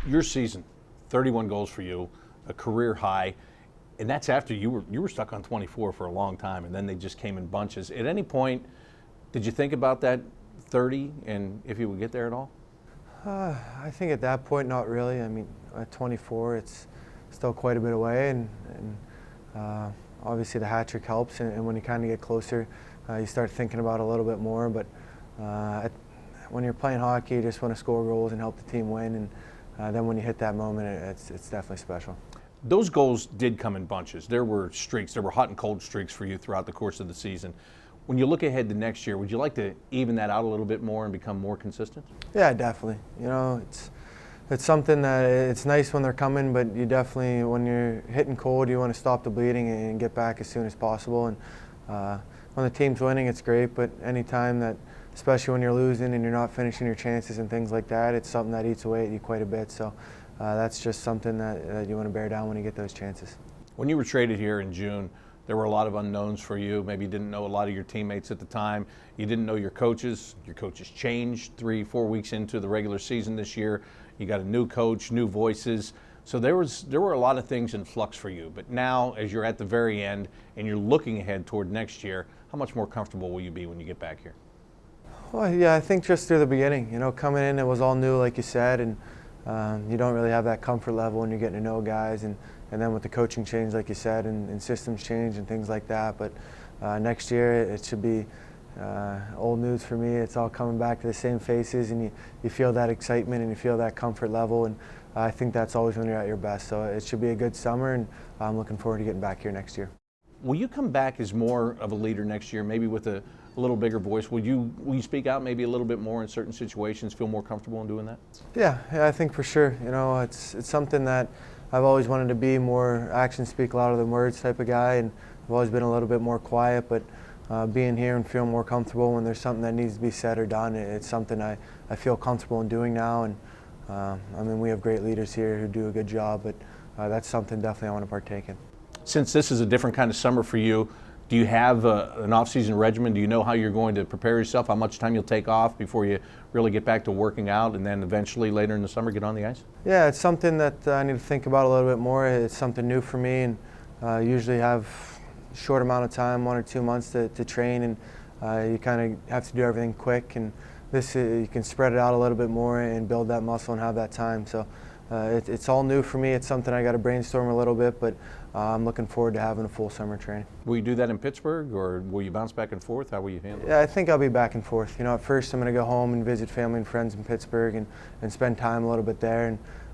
Your season, 31 goals for you, a career high, and that's after you were stuck on 24 for a long time, and then they just came in bunches. At any point, did you think about that 30 and if you would get there at all? I think at that point, not really. I mean, at 24, it's still quite a bit away, and obviously the hat trick helps. And when you kind of get closer, you start thinking about it a little bit more. But when you're playing hockey, you just want to score goals and help the team win. And then when you hit that moment, it's definitely special. Those goals did come in bunches. There were streaks, there were hot and cold streaks for you throughout the course of the season. When you look ahead to next year, would you like to even that out a little bit more and become more consistent? Yeah, definitely. You know, it's something that it's nice when they're coming, but you definitely, when you're hitting cold, you want to stop the bleeding and get back as soon as possible. And when the team's winning, it's great, but anytime that, especially when you're losing and you're not finishing your chances and things like that, it's something that eats away at you quite a bit. So that's just something that you want to bear down when you get those chances. When you were traded here in June, there were a lot of unknowns for you. Maybe you didn't know a lot of your teammates at the time. You didn't know your coaches. Your coaches changed 3-4 weeks into the regular season this year. You got a new coach, new voices. So there were a lot of things in flux for you. But now, as you're at the very end and you're looking ahead toward next year, how much more comfortable will you be when you get back here? Well, yeah, I think just through the beginning. You know, coming in, it was all new, like you said, and you don't really have that comfort level when you're getting to know guys. And then with the coaching change, like you said, and systems change and things like that. But next year, it should be old news for me. It's all coming back to the same faces, and you feel that excitement and you feel that comfort level. And I think that's always when you're at your best. So it should be a good summer, and I'm looking forward to getting back here next year. Will you come back as more of a leader next year, maybe with a little bigger voice? Will you speak out maybe a little bit more in certain situations, feel more comfortable in doing that? Yeah, I think for sure. You know, it's something that I've always wanted to be, more actions speak louder than words type of guy, and I've always been a little bit more quiet, but being here and feeling more comfortable when there's something that needs to be said or done, it's something I feel comfortable in doing now. And I mean, we have great leaders here who do a good job, but that's something definitely I want to partake in. Since this is a different kind of summer for you, do you have an off-season regimen? Do you know how you're going to prepare yourself, how much time you'll take off before you really get back to working out and then eventually later in the summer get on the ice? Yeah, it's something that I need to think about a little bit more. It's something new for me, and usually have a short amount of time, 1 or 2 months to train, and you kind of have to do everything quick. And this, you can spread it out a little bit more and build that muscle and have that time. So it's all new for me. It's something I got to brainstorm a little bit, but I'm looking forward to having a full summer training. Will you do that in Pittsburgh, or will you bounce back and forth? How will you handle it? Yeah, I think I'll be back and forth. You know, at first I'm going to go home and visit family and friends in Pittsburgh and spend time a little bit there,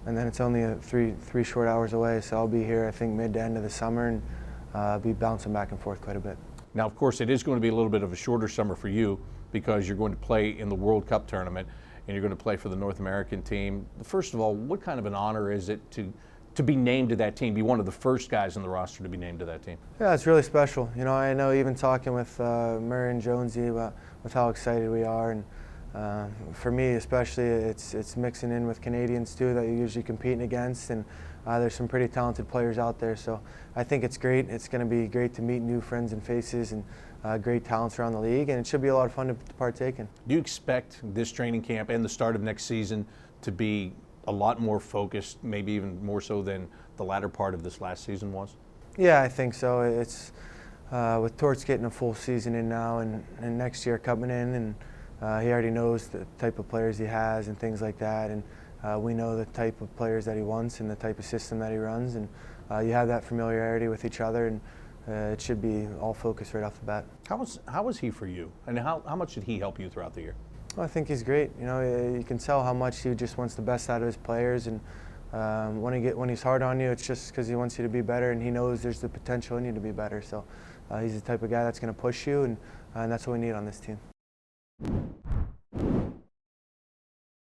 and then it's only three short hours away, so I'll be here I think mid to end of the summer, and be bouncing back and forth quite a bit. Now, of course, it is going to be a little bit of a shorter summer for you because you're going to play in the World Cup tournament and you're going to play for the North American team. First of all, what kind of an honor is it to be named to that team, be one of the first guys on the roster to be named to that team? Yeah, it's really special. You know, I know even talking with Murray and Jonesy with how excited we are, and for me especially, it's mixing in with Canadians too that you're usually competing against, and there's some pretty talented players out there. So I think it's great. It's going to be great to meet new friends and faces and great talents around the league, and it should be a lot of fun to partake in. Do you expect this training camp and the start of next season to be a lot more focused, maybe even more so than the latter part of this last season was? Yeah, I think so. It's with Torts getting a full season in now, and next year coming in, and he already knows the type of players he has and things like that, and we know the type of players that he wants and the type of system that he runs, and you have that familiarity with each other, and it should be all focused right off the bat. How was he for you, and how much did he help you throughout the year? Well, I think he's great. You know, you can tell how much he just wants the best out of his players, and when he's hard on you, it's just because he wants you to be better, and he knows there's the potential in you to be better. So he's the type of guy that's going to push you, and that's what we need on this team.